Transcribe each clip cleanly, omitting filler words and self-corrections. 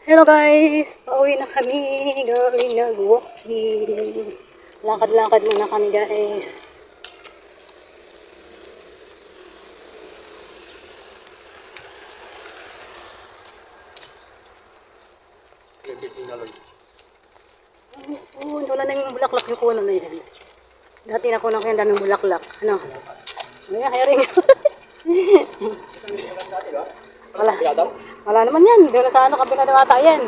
Hello guys! Pauwi na kami. Galing nag-walking. Lakad-lakad muna kami guys. Oo, wala na yung bulaklak yung puno na yan. Dati na kunan ko yung daming bulaklak. Ano? Ayan, hiring. Wala. Wala naman yan. Doon na sa ano, kabila na ata yan.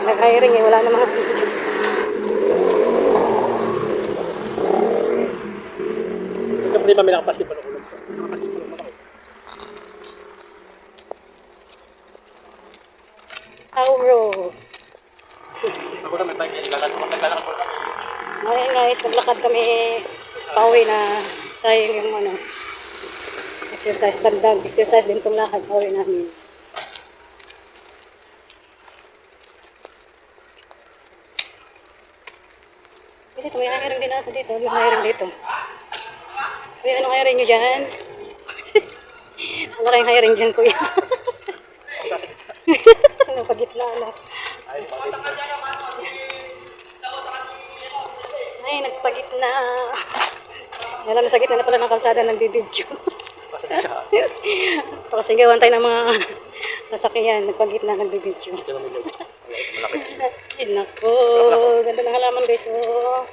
Nag-hiring eh. Wala namang picture. Kasi di ba may nakapasip pa ng ulam? Auro. Ako na may time yan. Naglalakad ko kami. Ngayon guys, naglakad kami. Pauwi na. Sayang yung ano. Exercise. Tandang. Exercise din itong lakad. Pauwi namin. Dito, may hiring din ako dito. May hiring dito. Kuya, anong hiring nyo dyan? Ano kayong hiring dyan, kuya? Ano, pagitna, ano? Ay, nagpagitna. Alam na sa gitna na pala ng kalsada ng bibidyo. Pakasigawan tayo ng mga sasakyan. Nagpagitna ng bibidyo. Ay, nako. Ganda ng halaman guys. Oh.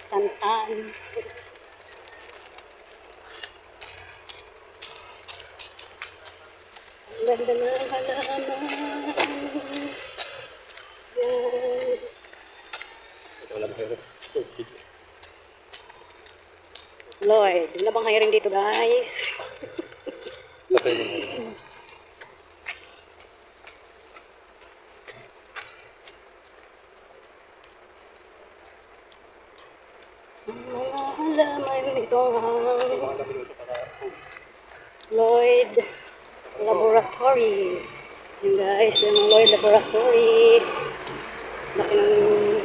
Santan. Ganda ng halaman. Yan. Lord, wala bang hiring dito guys? Mga halaman ito ang Lloyd Laboratory. Yan guys, yung Lloyd Laboratory. Laki ng